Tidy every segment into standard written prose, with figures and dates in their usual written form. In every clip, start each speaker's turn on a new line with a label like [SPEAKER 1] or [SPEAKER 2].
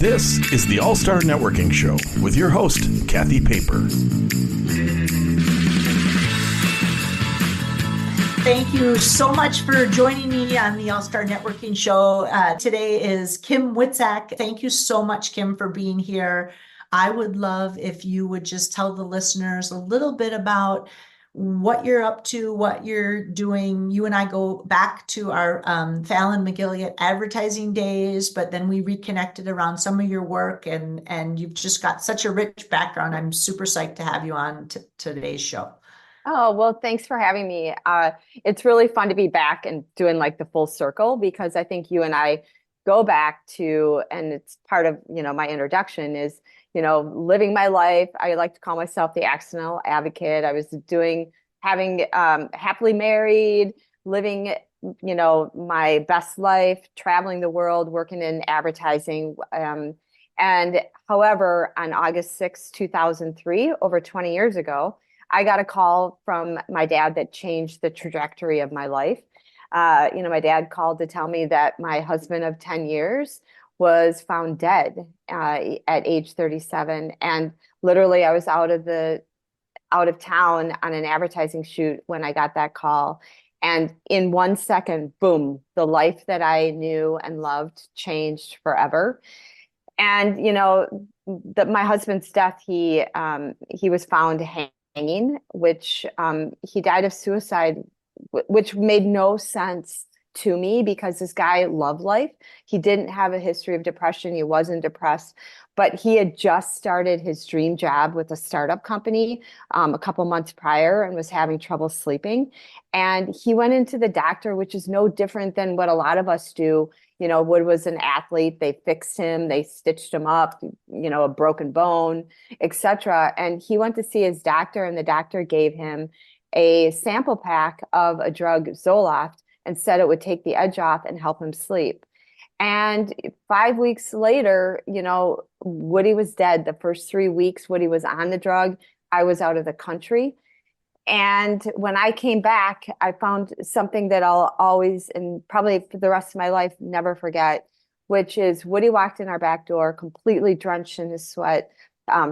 [SPEAKER 1] This is the All-Star Networking Show with your host, Kathy Paper.
[SPEAKER 2] Thank you so much for joining me on the All-Star Networking Show. Today is Kim Witczak. Thank you so much, Kim, for being here. I would love if you would just tell the listeners a little bit about what you're up to, what you're doing. You and I go back to our Fallon McGilliott advertising days, but then we reconnected around some of your work, and you've just got such a rich background. I'm super psyched to have you on today's show.
[SPEAKER 3] Oh, well, thanks for having me. It's really fun to be back and doing like the full circle, because I think you and I go back to, and it's part of, my introduction is, living my life. I like to call myself the accidental advocate. I was having happily married, living, my best life, traveling the world, working in advertising. And however, on August 6, 2003, over 20 years ago, I got a call from my dad that changed the trajectory of my life. My dad called to tell me that my husband of 10 years was found dead at age 37. And literally I was out of town on an advertising shoot when I got that call. And in 1 second, boom, the life that I knew and loved changed forever. And, my husband's death, he was found hanging, which he died of suicide, which made no sense to me, because this guy loved life. He didn't have a history of depression. He wasn't depressed, but he had just started his dream job with a startup company a couple months prior and was having trouble sleeping. And he went into the doctor, which is no different than what a lot of us do. Wood was an athlete. They fixed him. They stitched him up, a broken bone, etc. And he went to see his doctor, and the doctor gave him a sample pack of a drug, Zoloft, and said it would take the edge off and help him sleep. And 5 weeks later, Woody was dead. The first 3 weeks, Woody was on the drug. I was out of the country. And when I came back, I found something that I'll always, and probably for the rest of my life, never forget, which is Woody walked in our back door completely drenched in his sweat,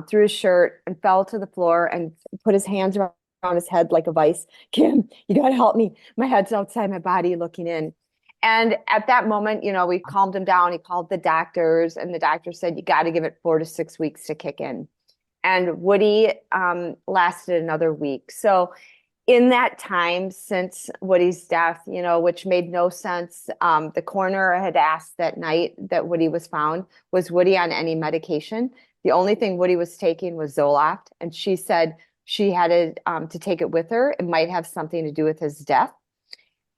[SPEAKER 3] threw his shirt and fell to the floor and put his hands around his head like a vice. Kim, you got to help me. My head's outside my body looking in. And at that moment, we calmed him down. He called the doctors, and the doctor said, you got to give it 4 to 6 weeks to kick in. And Woody lasted another week. So in that time since Woody's death, which made no sense, the coroner had asked that night that Woody was found, was Woody on any medication? The only thing Woody was taking was Zoloft. And she said she had to take it with her. It might have something to do with his death.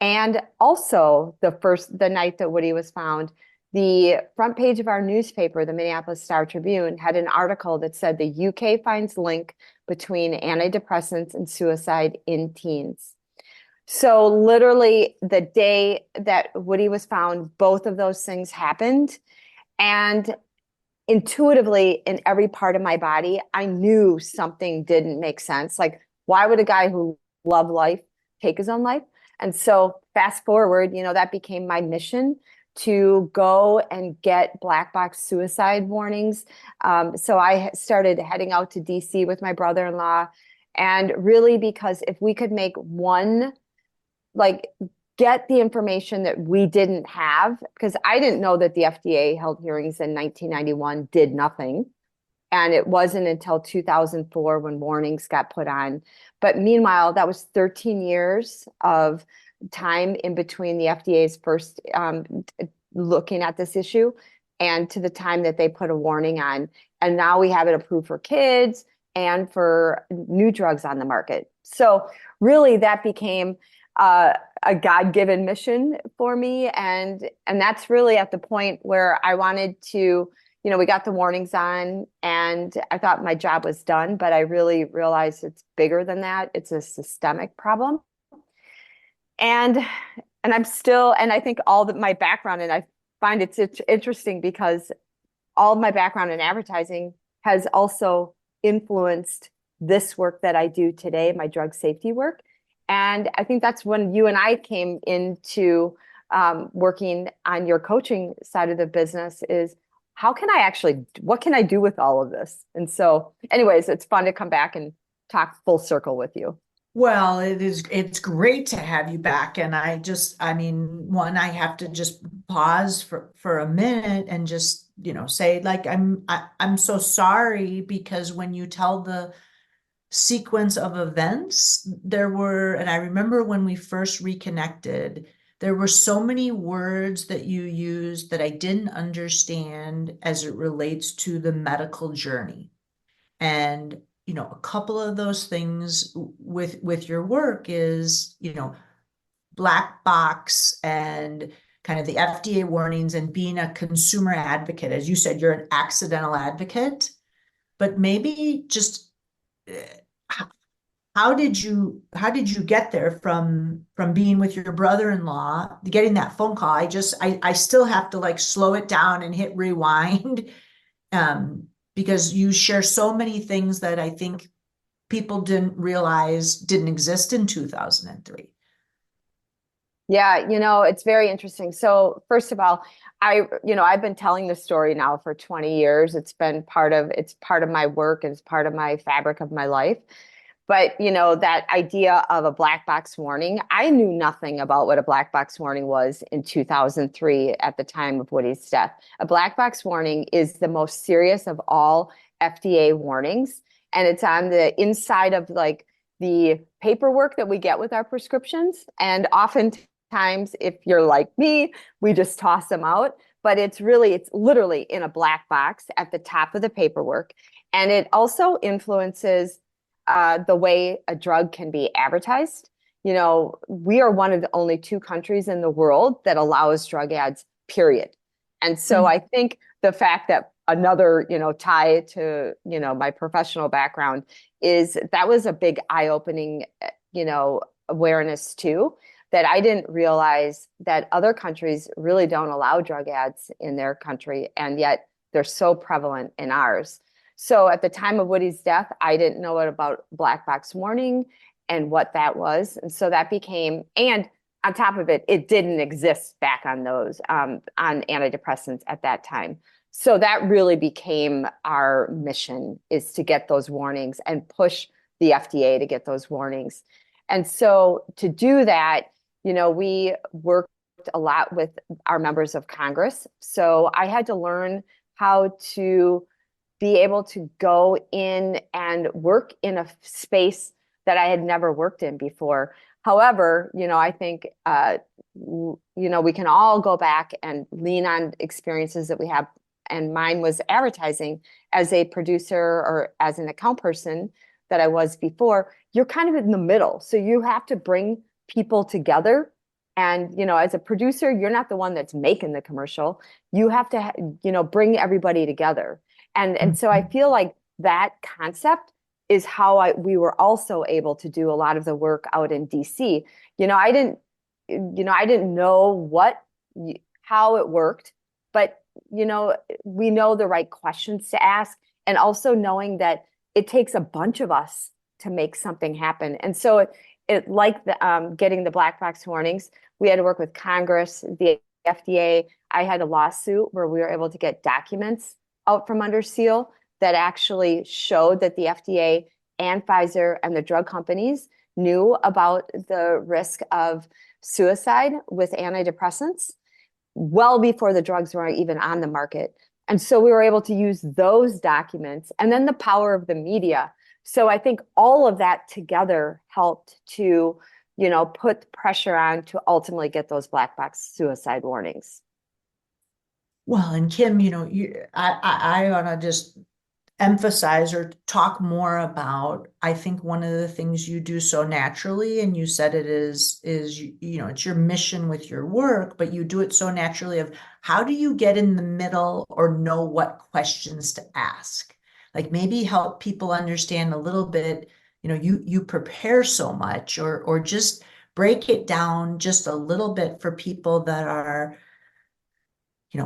[SPEAKER 3] And also the night that Woody was found, the front page of our newspaper, the Minneapolis Star Tribune, had an article that said the UK finds link between antidepressants and suicide in teens. So literally the day that Woody was found, both of those things happened. And intuitively, in every part of my body, I knew something didn't make sense. Like, why would a guy who loved life take his own life? And so fast forward, that became my mission, to go and get black box suicide warnings. So I started heading out to DC with my brother-in-law. And really, because if we could make get the information that we didn't have, because I didn't know that the FDA held hearings in 1991, did nothing. And it wasn't until 2004 when warnings got put on. But meanwhile, that was 13 years of time in between the FDA's first looking at this issue and to the time that they put a warning on. And now we have it approved for kids and for new drugs on the market. So really that became a God-given mission for me. And that's really at the point where I wanted to, we got the warnings on and I thought my job was done, but I really realized it's bigger than that. It's a systemic problem. And I'm still, and I think my background, and I find it's interesting because all of my background in advertising has also influenced this work that I do today, my drug safety work. And I think that's when you and I came into working on your coaching side of the business, is how can I actually, what can I do with all of this? And so anyways, it's fun to come back and talk full circle with you.
[SPEAKER 2] Well, it's great to have you back. And I mean, one, I have to just pause for a minute and just, say like, I'm so sorry, because when you tell the sequence of events, and I remember when we first reconnected, there were so many words that you used that I didn't understand as it relates to the medical journey. And, a couple of those things with your work is, black box and kind of the FDA warnings and being a consumer advocate. As you said, you're an accidental advocate, but maybe just how did you get there from being with your brother-in-law, getting that phone call? I still have to like slow it down and hit rewind, because you share so many things that I think people didn't realize didn't exist in 2003.
[SPEAKER 3] Yeah, it's very interesting. So first of all, I've been telling this story now for 20 years. It's part of my work, and it's part of my fabric of my life. But, that idea of a black box warning, I knew nothing about what a black box warning was in 2003 at the time of Woody's death. A black box warning is the most serious of all FDA warnings. And it's on the inside of like the paperwork that we get with our prescriptions. And oftentimes, if you're like me, we just toss them out. But it's literally in a black box at the top of the paperwork. And it also influences the way a drug can be advertised. We are one of the only 2 countries in the world that allows drug ads, period. And so I think the fact that another, tie to, my professional background is that was a big eye-opening, awareness too, that I didn't realize that other countries really don't allow drug ads in their country, and yet they're so prevalent in ours. So at the time of Woody's death, I didn't know about black box warning and what that was. And so that became, and on top of it, it didn't exist back on those, on antidepressants at that time. So that really became our mission, is to get those warnings and push the FDA to get those warnings. And so to do that, we worked a lot with our members of Congress. So I had to learn how to be able to go in and work in a space that I had never worked in before. However, I think, we can all go back and lean on experiences that we have. And mine was advertising. As a producer or as an account person that I was before, you're kind of in the middle. So you have to bring people together. And, as a producer, you're not the one that's making the commercial. You have to, bring everybody together. And so I feel like that concept is how we were also able to do a lot of the work out in DC. I didn't know how it worked, but, we know the right questions to ask, and also knowing that it takes a bunch of us to make something happen. And so it like getting the black box warnings, we had to work with Congress, the FDA. I had a lawsuit where we were able to get documents out from under seal that actually showed that the FDA and Pfizer and the drug companies knew about the risk of suicide with antidepressants well before the drugs were even on the market. And so we were able to use those documents, and then the power of the media. So I think all of that together helped to, put pressure on to ultimately get those black box suicide warnings.
[SPEAKER 2] Well, and Kim, I want to just emphasize or talk more about, I think one of the things you do so naturally, and you said it is it's your mission with your work, but you do it so naturally, of how do you get in the middle or know what questions to ask? Like maybe help people understand a little bit, you prepare so much, or just break it down just a little bit for people that are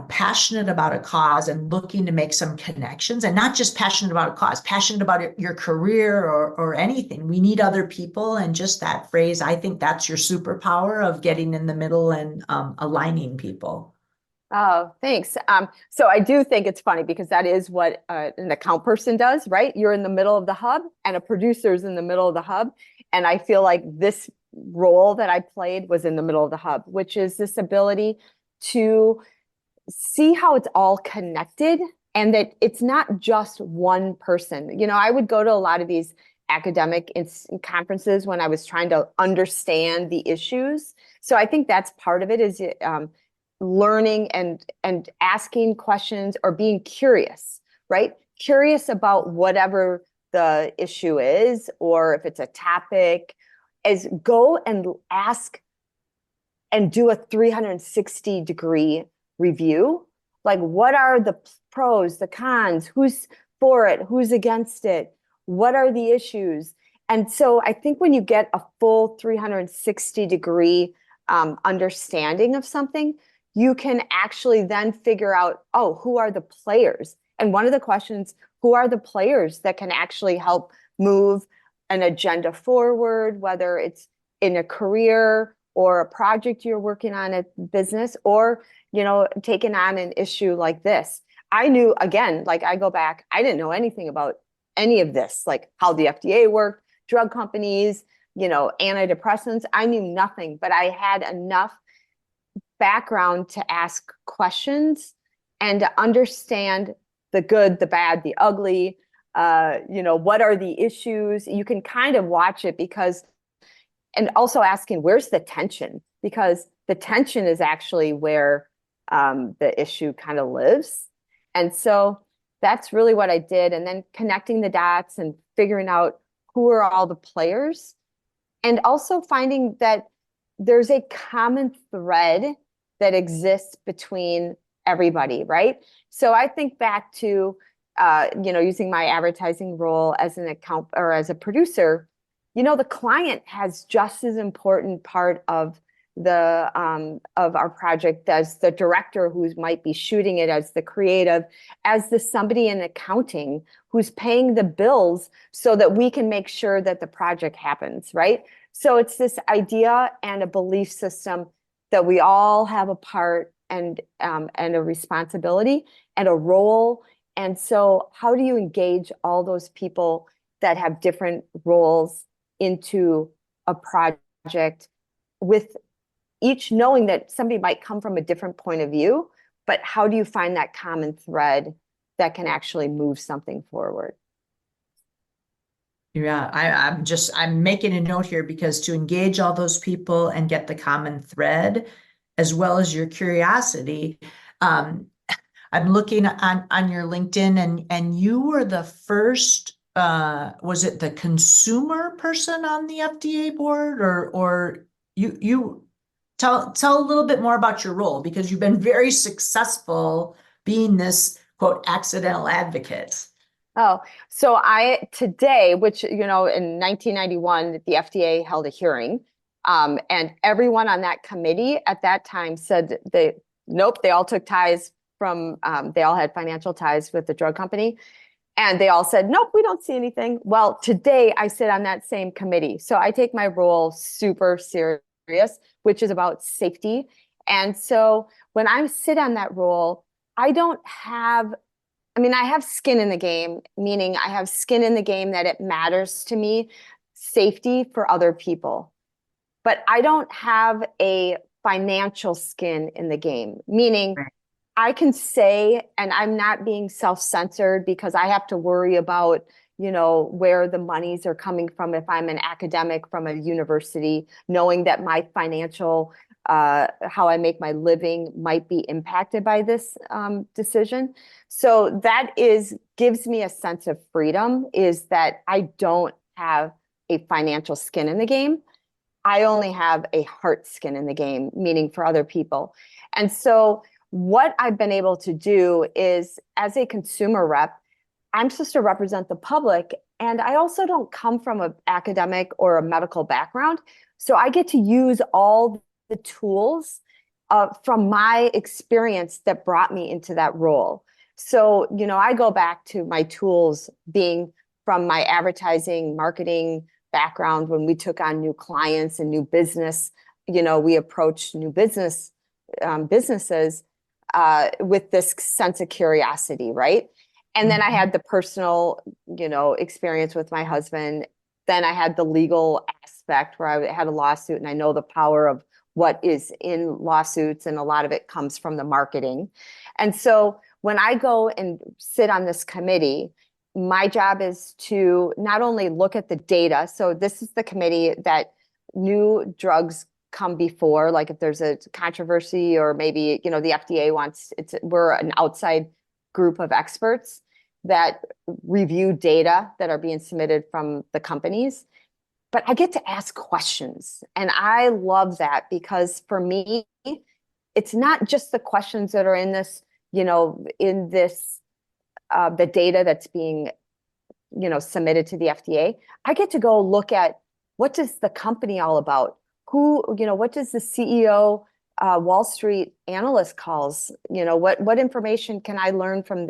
[SPEAKER 2] passionate about a cause and looking to make some connections, and not just passionate about a cause, passionate about your career or anything. We need other people. And just that phrase, I think that's your superpower of getting in the middle and aligning people.
[SPEAKER 3] Oh, thanks. So I do think it's funny because that is what an account person does, right? You're in the middle of the hub and a producer's in the middle of the hub. And I feel like this role that I played was in the middle of the hub, which is this ability to see how it's all connected and that it's not just one person. I would go to a lot of these academic conferences when I was trying to understand the issues. So I think that's part of it is learning and asking questions or being curious, right? Curious about whatever the issue is, or if it's a topic, is go and ask and do a 360-degree review. Like, what are the pros, the cons, who's for it, who's against it, what are the issues? And so I think when you get a full 360-degree understanding of something, you can actually then figure out, oh, who are the players? And one of the questions, who are the players that can actually help move an agenda forward, whether it's in a career or a project you're working on at business, or, taking on an issue like this. I knew, again, like I go back, I didn't know anything about any of this, like how the FDA worked, drug companies, antidepressants. I knew nothing, but I had enough background to ask questions and to understand the good, the bad, the ugly, what are the issues? You can kind of watch it and also asking, where's the tension? Because the tension is actually where the issue kind of lives. And so that's really what I did. And then connecting the dots and figuring out who are all the players, and also finding that there's a common thread that exists between everybody, right? So I think back to, using my advertising role as an account or as a producer, the client has just as important part of of our project as the director who might be shooting it, as the creative, as the somebody in accounting who's paying the bills so that we can make sure that the project happens, right? So it's this idea and a belief system that we all have a part and a responsibility and a role. And so how do you engage all those people that have different roles into a project, with each knowing that somebody might come from a different point of view, but how do you find that common thread that can actually move something forward?
[SPEAKER 2] Yeah, I'm making a note here, because to engage all those people and get the common thread, as well as your curiosity, I'm looking on your LinkedIn, and you were the first, was it the consumer person on the FDA board, or you tell a little bit more about your role, because you've been very successful being this quote accidental advocate.
[SPEAKER 3] Oh, so today, which, in 1991, the FDA held a hearing, and everyone on that committee at that time said nope, they all took ties from, they all had financial ties with the drug company. And they all said, nope, we don't see anything. Well, today I sit on that same committee. So I take my role super serious, which is about safety. And so when I sit on that role, I have skin in the game, meaning I have skin in the game that it matters to me, safety for other people. But I don't have a financial skin in the game, meaning I can say, and I'm not being self-censored because I have to worry about, where the monies are coming from if I'm an academic from a university, knowing that my financial, how I make my living might be impacted by this decision. So that gives me a sense of freedom, is that I don't have a financial skin in the game. I only have a heart skin in the game, meaning for other people. And so what I've been able to do is, as a consumer rep, I'm supposed to represent the public. And I also don't come from an academic or a medical background. So I get to use all the tools from my experience that brought me into that role. So, I go back to my tools being from my advertising, marketing background. When we took on new clients and new business, we approached new businesses. with this sense of curiosity, right? And then I had the personal, experience with my husband. Then I had the legal aspect where I had a lawsuit, and I know the power of what is in lawsuits, and a lot of it comes from the marketing. And so when I go and sit on this committee, my job is to not only look at the data. So this is the committee that new drugs come before, like if there's a controversy, or maybe, the FDA wants, we're an outside group of experts that review data that are being submitted from the companies. But I get to ask questions, and I love that, because for me, it's not just the questions that are in this, the data that's being, submitted to the FDA. I get to go look at, what does the company all about? What does the CEO, Wall Street analyst calls? What information can I learn from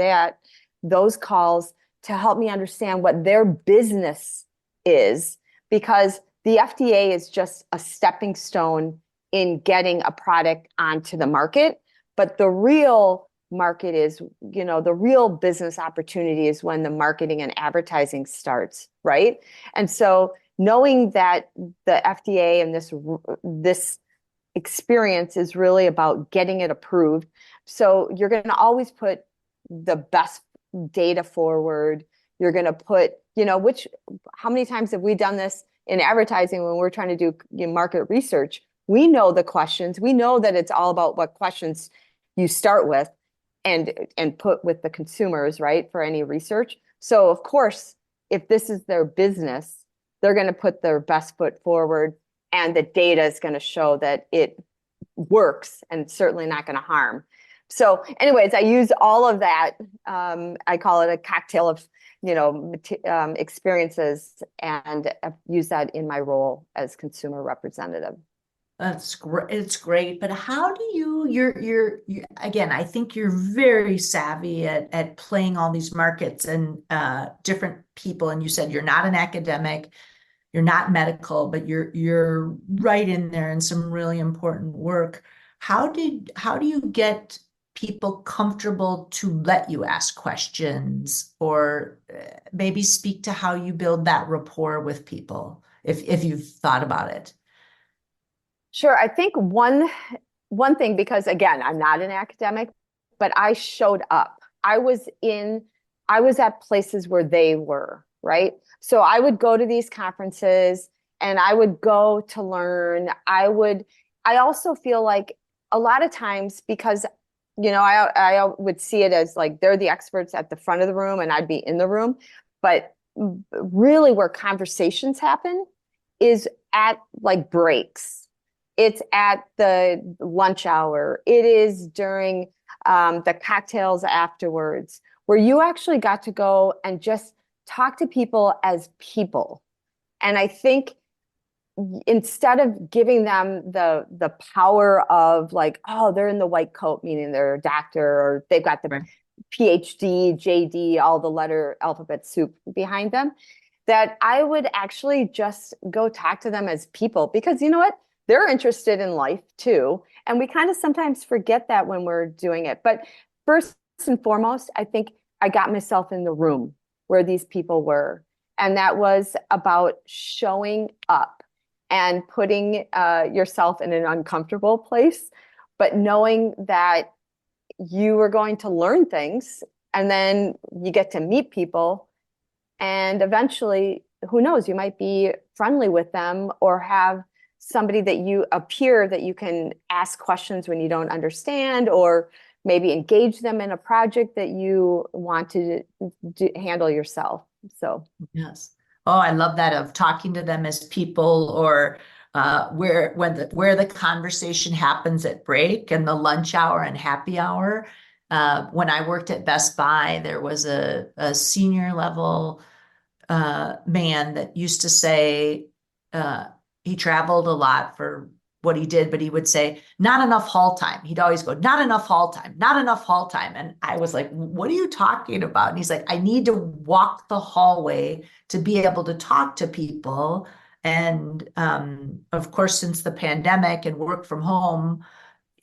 [SPEAKER 3] those calls to help me understand what their business is? Because the FDA is just a stepping stone in getting a product onto the market. But the real market is, the real business opportunity is when the marketing and advertising starts, right? And so knowing that the FDA and this experience is really about getting it approved. So you're going to always put the best data forward. You're going to put, how many times have we done this in advertising when we're trying to do market research? We know the questions. We know that it's all about what questions you start with and put with the consumers, right, for any research. So of course, if this is their business, they're going to put their best foot forward, and the data is going to show that it works and certainly not going to harm. So anyways, I use all of that. I call it a cocktail of, experiences, and I use that in my role as consumer representative.
[SPEAKER 2] That's great. It's great. But how do you're again, I think you're very savvy at playing all these markets and different people. And you said you're not an academic, you're not medical, but you're right in there in some really important work. How do you get people comfortable to let you ask questions, or maybe speak to how you build that rapport with people, if you've thought about it?
[SPEAKER 3] Sure. I think one thing, because again, I'm not an academic, but I showed up. I was at places where they were, right? So I would go to these conferences, and I would go to learn. I also feel like a lot of times, because, I would see it as like they're the experts at the front of the room and I'd be in the room. But really where conversations happen is at like breaks. It's at the lunch hour. It is during the cocktails afterwards, where you actually got to go and just talk to people as people. And I think instead of giving them the power of like, oh, they're in the white coat, meaning they're a doctor, or they've got the PhD, JD, all the letter alphabet soup behind them, that I would actually just go talk to them as people, because you know what? They're interested in life too. And we kind of sometimes forget that when we're doing it. But first and foremost, I think I got myself in the room where these people were. And that was about showing up and putting yourself in an uncomfortable place, but knowing that you were going to learn things, and then you get to meet people, and eventually, who knows, you might be friendly with them, or have somebody that you appear that you can ask questions when you don't understand, or maybe engage them in a project that you want to handle yourself. So
[SPEAKER 2] yes. Oh, I love that, of talking to them as people, or where the conversation happens at break and the lunch hour and happy hour. When I worked at Best Buy, there was a senior level man that used to say, he traveled a lot for what he did, but he would say, not enough hall time. He'd always go, not enough hall time, not enough hall time. And I was like, what are you talking about? And he's like, I need to walk the hallway to be able to talk to people. And of course, since the pandemic and work from home,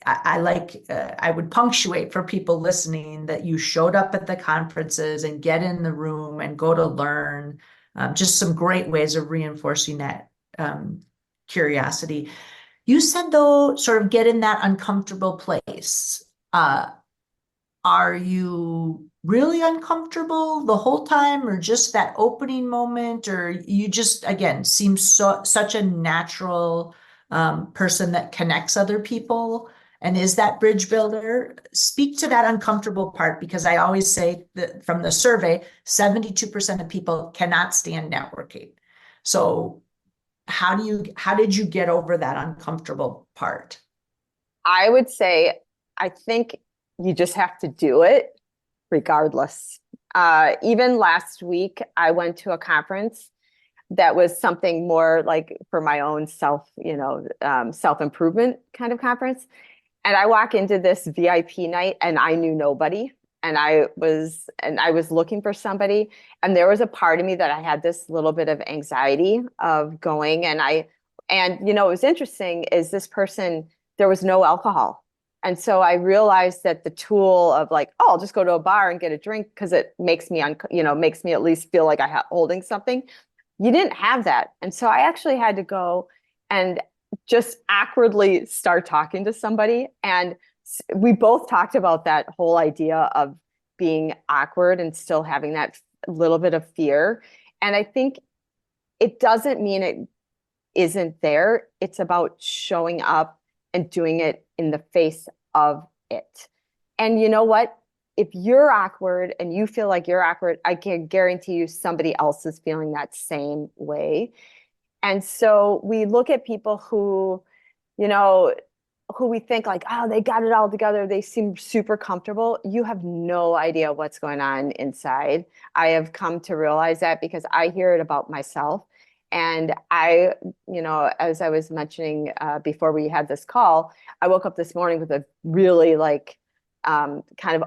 [SPEAKER 2] I would punctuate for people listening that you showed up at the conferences and get in the room and go to learn. Just some great ways of reinforcing that curiosity. You said, though, sort of get in that uncomfortable place. Are you really uncomfortable the whole time, or just that opening moment, or you just, again, seem such a natural person that connects other people and is that bridge builder? Speak to that uncomfortable part, because I always say that from the survey, 72% of people cannot stand networking. So how did you get over that uncomfortable part?
[SPEAKER 3] I would say, I think you just have to do it regardless. Even last week, I went to a conference that was something more like for my own self-improvement kind of conference. And I walk into this VIP night and I knew nobody. And I was looking for somebody. And there was a part of me that I had this little bit of anxiety of going. And what was interesting is this person, there was no alcohol. And so I realized that the tool of like, oh, I'll just go to a bar and get a drink because it makes me, makes me at least feel like I'm holding something. You didn't have that. And so I actually had to go and just awkwardly start talking to somebody. And we both talked about that whole idea of being awkward and still having that little bit of fear. And I think it doesn't mean it isn't there. It's about showing up and doing it in the face of it. And you know what? If you're awkward and you feel like you're awkward, I can guarantee you somebody else is feeling that same way. And so we look at people who we think like, oh, they got it all together. They seem super comfortable. You have no idea what's going on inside. I have come to realize that because I hear it about myself. And as I was mentioning before we had this call, I woke up this morning with a really kind of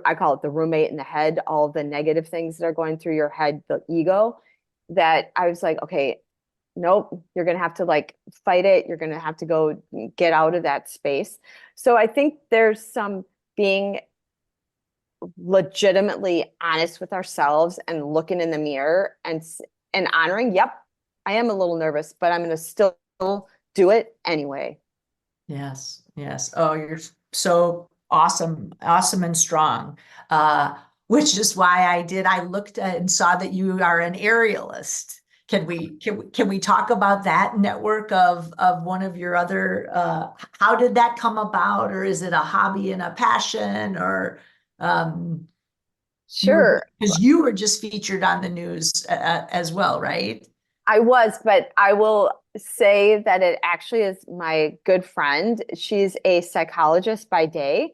[SPEAKER 3] I call it the roommate in the head, all the negative things that are going through your head, the ego, that I was like, okay, nope, you're going to have to fight it. You're going to have to go get out of that space. So I think there's some being legitimately honest with ourselves and looking in the mirror and honoring, yep, I am a little nervous, but I'm going to still do it anyway.
[SPEAKER 2] Yes. Yes. Oh, you're so awesome and strong. Which is why I looked at and saw that you are an aerialist. Can we talk about that network of one of your other, how did that come about, or is it a hobby and a passion, or
[SPEAKER 3] Sure.
[SPEAKER 2] Because you were just featured on the news as well, right?
[SPEAKER 3] I was, but I will say that it actually is my good friend. She's a psychologist by day,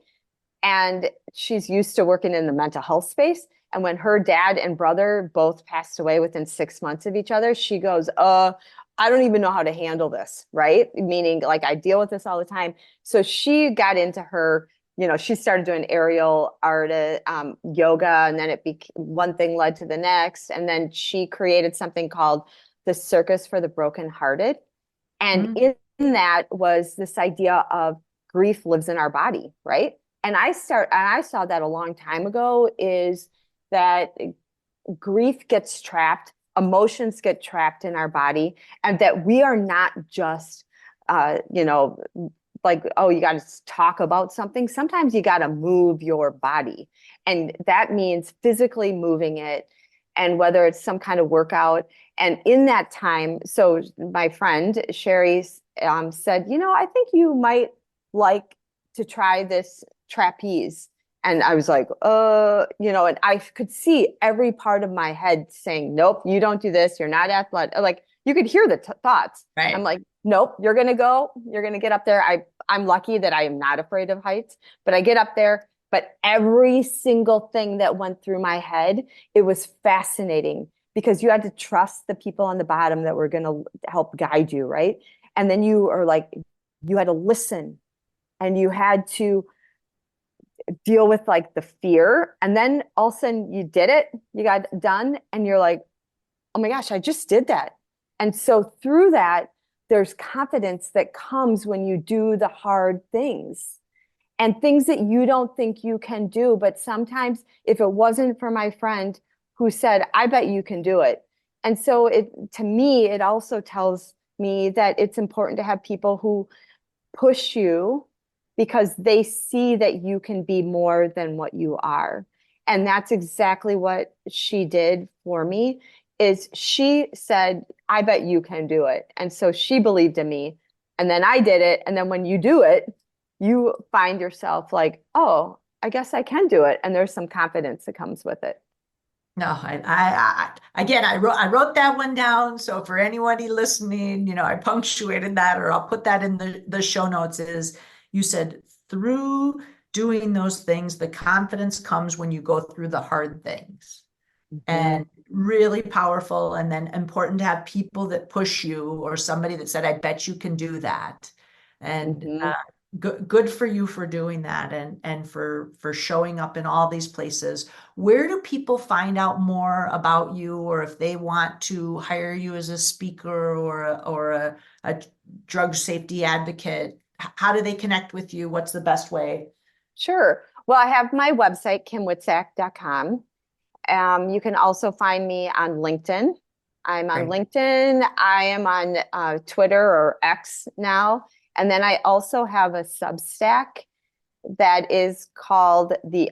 [SPEAKER 3] and she's used to working in the mental health space. And when her dad and brother both passed away within 6 months of each other, she goes, I don't even know how to handle this, right? Meaning I deal with this all the time. So she got into her, she started doing aerial art, yoga, and then one thing led to the next. And then she created something called the Circus for the Brokenhearted. And in that was this idea of grief lives in our body, right? And I saw that a long time ago, is that grief gets trapped, emotions get trapped in our body, and that we are not just, oh, you got to talk about something. Sometimes you got to move your body. And that means physically moving it, and whether it's some kind of workout. And in that time, so my friend Sherry said, I think you might like to try this trapeze. And I was like, and I could see every part of my head saying, nope, you don't do this. You're not athletic. You could hear the thoughts.
[SPEAKER 2] Right.
[SPEAKER 3] I'm like, nope, you're going to get up there. I'm lucky that I am not afraid of heights, but I get up there. But every single thing that went through my head, it was fascinating, because you had to trust the people on the bottom that were going to help guide you, right? And then you had to listen, and you had to deal with the fear. And then all of a sudden you did it, you got done, and you're like, oh my gosh, I just did that. And so through that, there's confidence that comes when you do the hard things and things that you don't think you can do. But sometimes if it wasn't for my friend who said, I bet you can do it. And so to me, it also tells me that it's important to have people who push you because they see that you can be more than what you are. And that's exactly what she did for me, is she said, I bet you can do it. And so she believed in me. And then I did it. And then when you do it, you find yourself like, oh, I guess I can do it. And there's some confidence that comes with it.
[SPEAKER 2] No, I wrote that one down. So for anybody listening, I punctuated that, or I'll put that in the show notes. Is you said through doing those things, the confidence comes when you go through the hard things. And really powerful. And then important to have people that push you, or somebody that said, I bet you can do that. And good for you for doing that, and for showing up in all these places. Where do people find out more about you, or if they want to hire you as a speaker or a drug safety advocate? How do they connect with you? What's the best way?
[SPEAKER 3] Sure. Well, I have my website, kimwitczak.com. You can also find me on LinkedIn. I'm on LinkedIn. I am on Twitter, or X now. And then I also have a Substack that is called the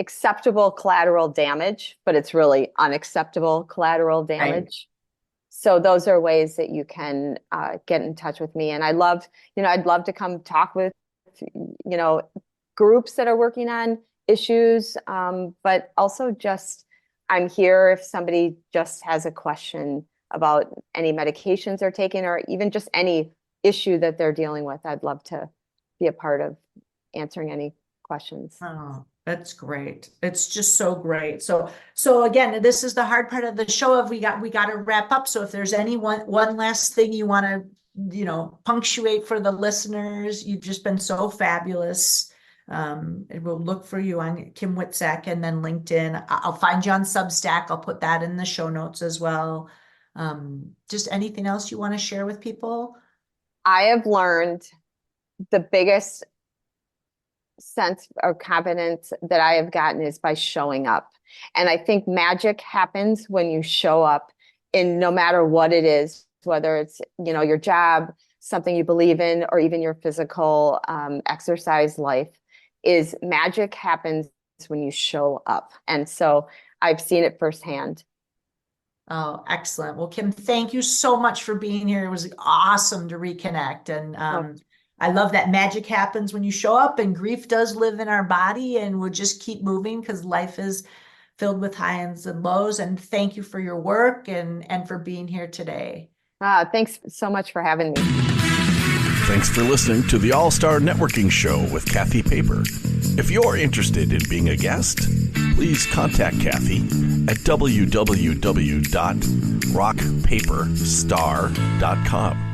[SPEAKER 3] Acceptable Collateral Damage, but it's really Unacceptable Collateral Damage. Right. So those are ways that you can get in touch with me. And I'd love to come talk with, groups that are working on issues, but also just, I'm here if somebody just has a question about any medications they're taking, or even just any issue that they're dealing with. I'd love to be a part of answering any questions.
[SPEAKER 2] Oh, that's great. It's just so great. So again, this is the hard part of the show. We got to wrap up. So if there's one last thing you want to, punctuate for the listeners, you've just been so fabulous. We'll look for you on Kim Witczak, and then LinkedIn. I'll find you on Substack. I'll put that in the show notes as well. Just anything else you want to share with people?
[SPEAKER 3] I have learned the biggest sense of confidence that I have gotten is by showing up. And I think magic happens when you show up in no matter what it is, whether it's, your job, something you believe in, or even your physical exercise life. Is magic happens when you show up. And so I've seen it firsthand.
[SPEAKER 2] Oh, excellent. Well, Kim, thank you so much for being here. It was awesome to reconnect. And I love that magic happens when you show up, and grief does live in our body, and we'll just keep moving because life is filled with highs and lows. And thank you for your work and for being here today.
[SPEAKER 3] Thanks so much for having me.
[SPEAKER 1] Thanks for listening to the All-Star Networking Show with Kathy Paper. If you're interested in being a guest, please contact Kathy at www.rockpaperstar.com.